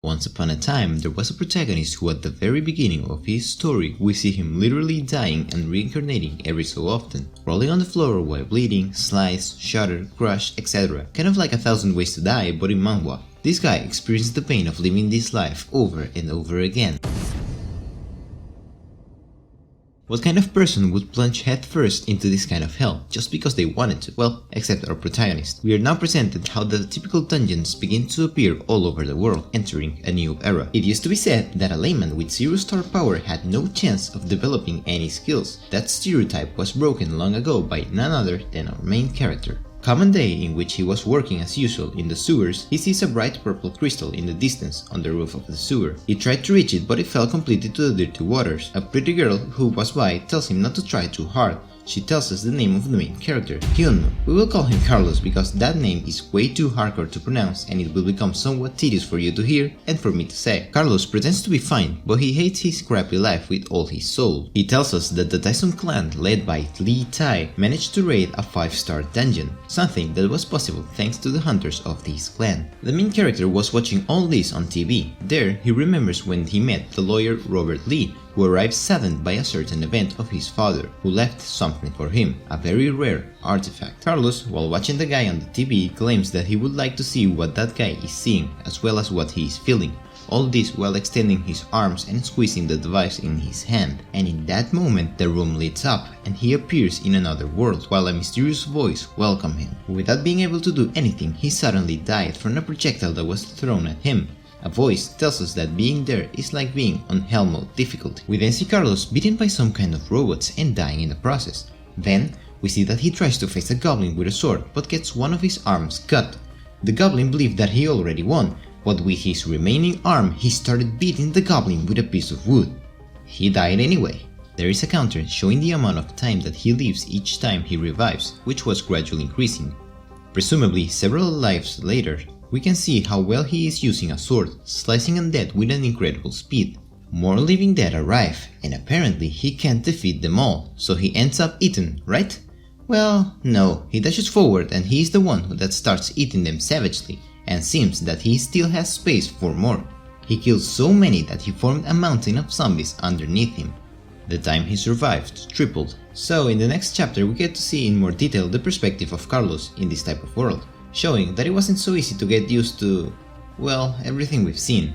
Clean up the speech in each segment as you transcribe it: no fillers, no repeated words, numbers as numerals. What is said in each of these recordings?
Once upon a time, there was a protagonist who at the very beginning of his story we see him literally dying and reincarnating every so often, rolling on the floor while bleeding, sliced, shattered, crushed, etc. Kind of like 1,000 Ways to Die but in manhwa. This guy experienced the pain of living this life over and over again. What kind of person would plunge headfirst into this kind of hell just because they wanted to? Well, except our protagonist. We are now presented how the typical dungeons begin to appear all over the world, entering a new era. It used to be said that a layman with 0 star power had no chance of developing any skills. That stereotype was broken long ago by none other than our main character. Come a day in which he was working as usual in the sewers, he sees a bright purple crystal in the distance on the roof of the sewer. He tried to reach it, but it fell completely to the dirty waters. A pretty girl who was by tells him not to try too hard. She tells us the name of the main character, Hyunwoo. We will call him Carlos because that name is way too hardcore to pronounce and it will become somewhat tedious for you to hear and for me to say. Carlos pretends to be fine, but he hates his crappy life with all his soul. He tells us that the Tyson clan, led by Lee Tai, managed to raid a 5-star dungeon, something that was possible thanks to the hunters of this clan. The main character was watching all this on TV. There, he remembers when he met the lawyer Robert Lee, who arrived saddened by a certain event of his father, who left something for him, a very rare artifact. Carlos, while watching the guy on the TV, claims that he would like to see what that guy is seeing, as well as what he is feeling. All this while extending his arms and squeezing the device in his hand. And in that moment, the room lights up and he appears in another world, while a mysterious voice welcomes him. Without being able to do anything, he suddenly died from a projectile that was thrown at him. A voice tells us that being there is like being on hell mode difficulty. We then see Carlos beaten by some kind of robots and dying in the process. Then, we see that he tries to face a goblin with a sword but gets one of his arms cut. The goblin believed that he already won, but with his remaining arm he started beating the goblin with a piece of wood. He died anyway. There is a counter showing the amount of time that he lives each time he revives, which was gradually increasing. Presumably several lives later, we can see how well he is using a sword, slicing undead with an incredible speed. More living dead arrive, and apparently he can't defeat them all, so he ends up eaten, right? Well, no, he dashes forward and he is the one that starts eating them savagely, and seems that he still has space for more. He kills so many that he formed a mountain of zombies underneath him. The time he survived tripled. So in the next chapter we get to see in more detail the perspective of Carlos in this type of world, showing that it wasn't so easy to get used to, well, everything we've seen.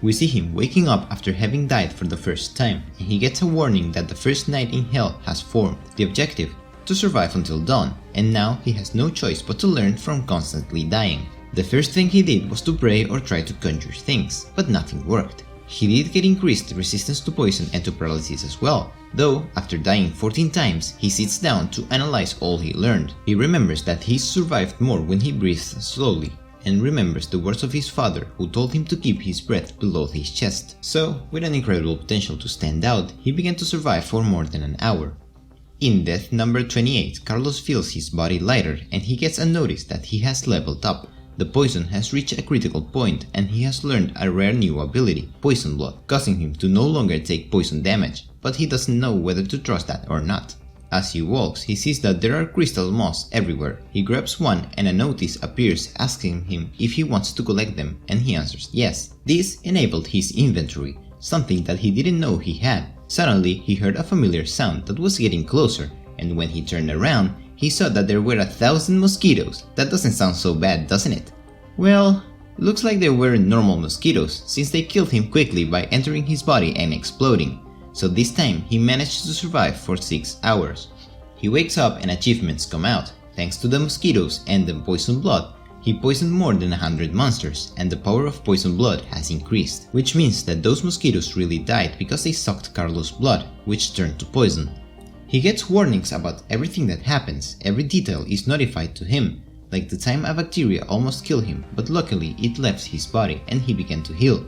We see him waking up after having died for the first time, and he gets a warning that the first night in hell has formed. The objective? To survive until dawn, and now he has no choice but to learn from constantly dying. The first thing he did was to pray or try to conjure things, but nothing worked. He did get increased resistance to poison and to paralysis as well, though after dying 14 times, he sits down to analyze all he learned. He remembers that he survived more when he breathes slowly, and remembers the words of his father who told him to keep his breath below his chest. So, with an incredible potential to stand out, he began to survive for more than an hour. In death number 28, Carlos feels his body lighter and he gets a notice that he has leveled up. The poison has reached a critical point and he has learned a rare new ability, Poison Blood, causing him to no longer take poison damage, but he doesn't know whether to trust that or not. As he walks, he sees that there are crystal moths everywhere. He grabs one and a notice appears asking him if he wants to collect them, and he answers yes. This enabled his inventory, something that he didn't know he had. Suddenly, he heard a familiar sound that was getting closer, and when he turned around, he saw that there were 1,000 mosquitoes. That doesn't sound so bad, doesn't it? Well, looks like they were normal mosquitoes, since they killed him quickly by entering his body and exploding. So this time, he managed to survive for 6 hours. He wakes up and achievements come out. Thanks to the mosquitoes and the poison blood, he poisoned more than 100 monsters, and the power of poison blood has increased, which means that those mosquitoes really died because they sucked Carlos' blood, which turned to poison. He gets warnings about everything that happens. Every detail is notified to him, like the time a bacteria almost killed him, but luckily it left his body and he began to heal.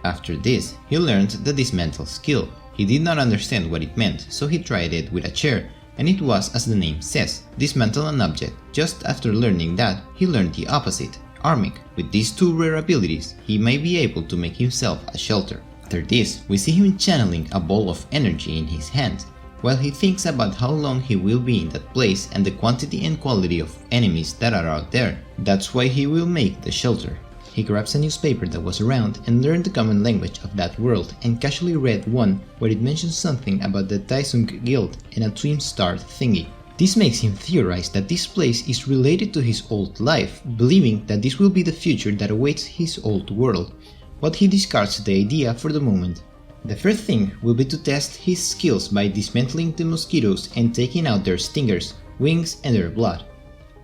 After this, he learned the dismantle skill. He did not understand what it meant, so he tried it with a chair, and it was as the name says, dismantle an object. Just after learning that, he learned the opposite, arming. With these two rare abilities, he may be able to make himself a shelter. After this, we see him channeling a ball of energy in his hand, while he thinks about how long he will be in that place and the quantity and quality of enemies that are out there. That's why he will make the shelter. he grabs a newspaper that was around and learned the common language of that world and casually read one where it mentions something about the Taesung Guild and a twin star thingy. This makes him theorize that this place is related to his old life, believing that this will be the future that awaits his old world, but he discards the idea for the moment. The first thing will be to test his skills by dismantling the mosquitoes and taking out their stingers, wings and their blood.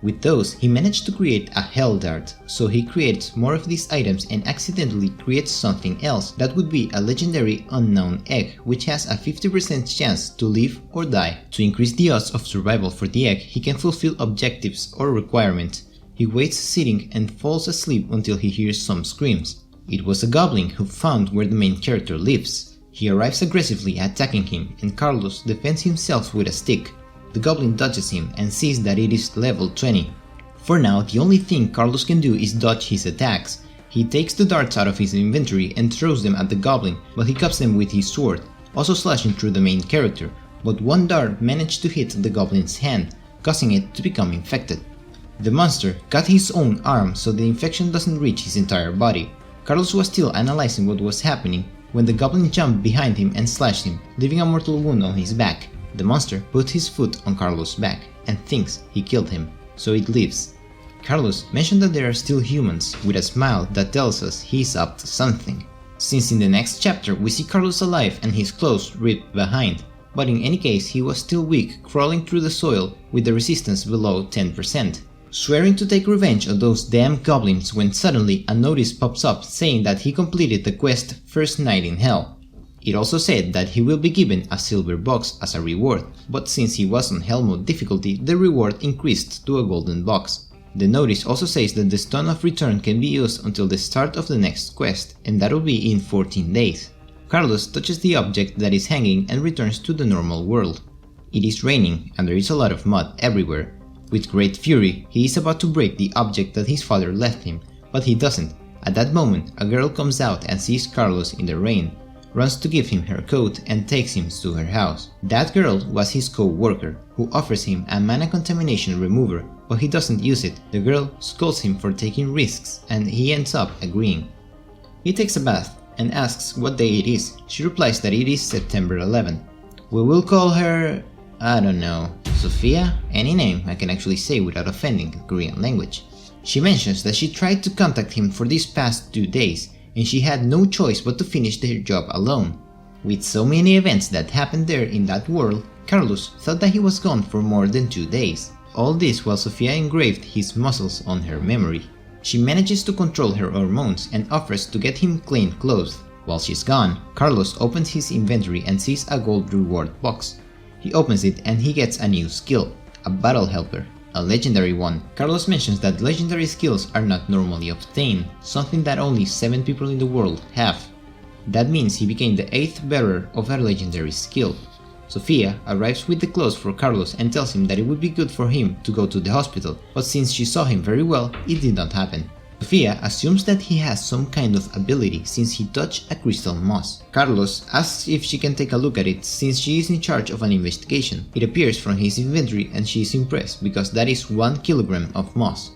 With those, he managed to create a hell dart, so he creates more of these items and accidentally creates something else that would be a legendary unknown egg, which has a 50% chance to live or die. To increase the odds of survival for the egg, he can fulfill objectives or requirements. He waits sitting and falls asleep until he hears some screams. It was a goblin who found where the main character lives. He arrives aggressively attacking him, and Carlos defends himself with a stick. The goblin dodges him and sees that it is level 20. For now, the only thing Carlos can do is dodge his attacks. He takes the darts out of his inventory and throws them at the goblin, but he cuts them with his sword, also slashing through the main character, but one dart managed to hit the goblin's hand, causing it to become infected. The monster cut his own arm so the infection doesn't reach his entire body. Carlos was still analyzing what was happening when the goblin jumped behind him and slashed him, leaving a mortal wound on his back. The monster put his foot on Carlos' back and thinks he killed him, so it leaves. Carlos mentioned that there are still humans, with a smile that tells us he's up to something, since in the next chapter we see Carlos alive and his clothes ripped behind, but in any case he was still weak, crawling through the soil with the resistance below 10%, swearing to take revenge on those damn goblins when suddenly a notice pops up saying that he completed the quest First Night in Hell. It also said that he will be given a silver box as a reward, but since he was on Hell mode difficulty, the reward increased to a golden box. The notice also says that the Stone of Return can be used until the start of the next quest, and that will be in 14 days. Carlos touches the object that is hanging and returns to the normal world. It is raining and there is a lot of mud everywhere. With great fury, he is about to break the object that his father left him, but he doesn't. At that moment, a girl comes out and sees Carlos in the rain, runs to give him her coat and takes him to her house. That girl was his co-worker, who offers him a mana contamination remover, but he doesn't use it. The girl scolds him for taking risks and he ends up agreeing. He takes a bath and asks what day it is. She replies that it is September 11. We will call her, I don't know, Sophia? Any name I can actually say without offending the Korean language. She mentions that she tried to contact him for these past 2 days, and she had no choice but to finish their job alone. With so many events that happened there in that world, Carlos thought that he was gone for more than 2 days. All this while Sophia engraved his muscles on her memory. She manages to control her hormones and offers to get him clean clothes. While she's gone, Carlos opens his inventory and sees a gold reward box. He opens it and he gets a new skill, a battle helper. A legendary one. Carlos mentions that legendary skills are not normally obtained, something that only 7 people in the world have. That means he became the 8th bearer of a legendary skill. Sophia arrives with the clothes for Carlos and tells him that it would be good for him to go to the hospital, but since she saw him very well, it did not happen. Sophia assumes that he has some kind of ability since he touched a crystal moss. Carlos asks if she can take a look at it since she is in charge of an investigation. It appears from his inventory and she is impressed because that is 1 kilogram of moss.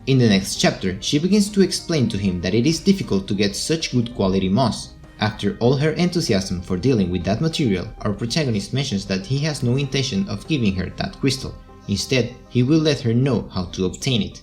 In the next chapter, she begins to explain to him that it is difficult to get such good quality moss. After all her enthusiasm for dealing with that material, our protagonist mentions that he has no intention of giving her that crystal. Instead, he will let her know how to obtain it.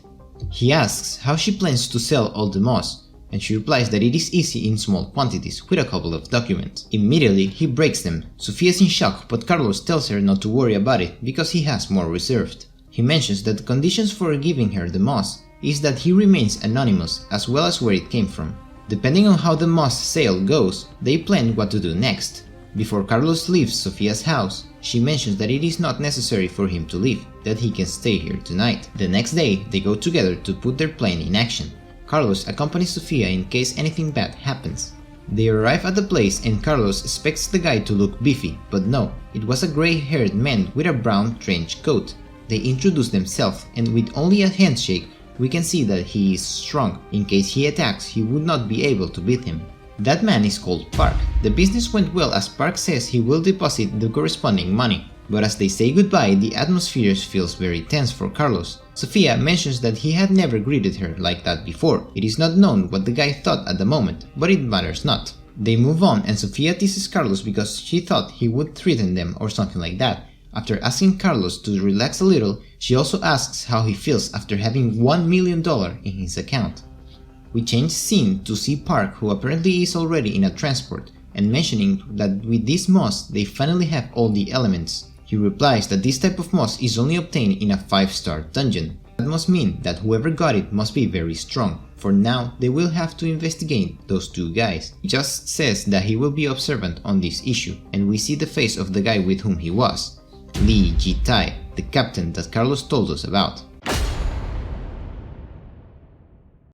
He asks how she plans to sell all the moss, and she replies that it is easy in small quantities with a couple of documents. Immediately, he breaks them. Sofia is in shock, but Carlos tells her not to worry about it because he has more reserved. He mentions that the conditions for giving her the moss is that he remains anonymous as well as where it came from. Depending on how the moss sale goes, they plan what to do next. Before Carlos leaves Sofia's house, she mentions that it is not necessary for him to leave, that he can stay here tonight. The next day, they go together to put their plan in action. Carlos accompanies Sofia in case anything bad happens. They arrive at the place and Carlos expects the guy to look beefy, but no, it was a grey-haired man with a brown trench coat. They introduce themselves and with only a handshake, we can see that he is strong. In case he attacks, he would not be able to beat him. That man is called Park. The business went well as Park says he will deposit the corresponding money. But as they say goodbye, the atmosphere feels very tense for Carlos. Sofia mentions that he had never greeted her like that before. It is not known what the guy thought at the moment, but it matters not. They move on and Sofia teases Carlos because she thought he would threaten them or something like that. After asking Carlos to relax a little, she also asks how he feels after having $1 million in his account. We change scene to see Park, who apparently is already in a transport, and mentioning that with this moss they finally have all the elements. He replies that this type of moss is only obtained in a 5-star dungeon. That must mean that whoever got it must be very strong. For now, they will have to investigate those two guys. He just says that he will be observant on this issue, and we see the face of the guy with whom he was. Lee Ji-tae, the captain that Carlos told us about.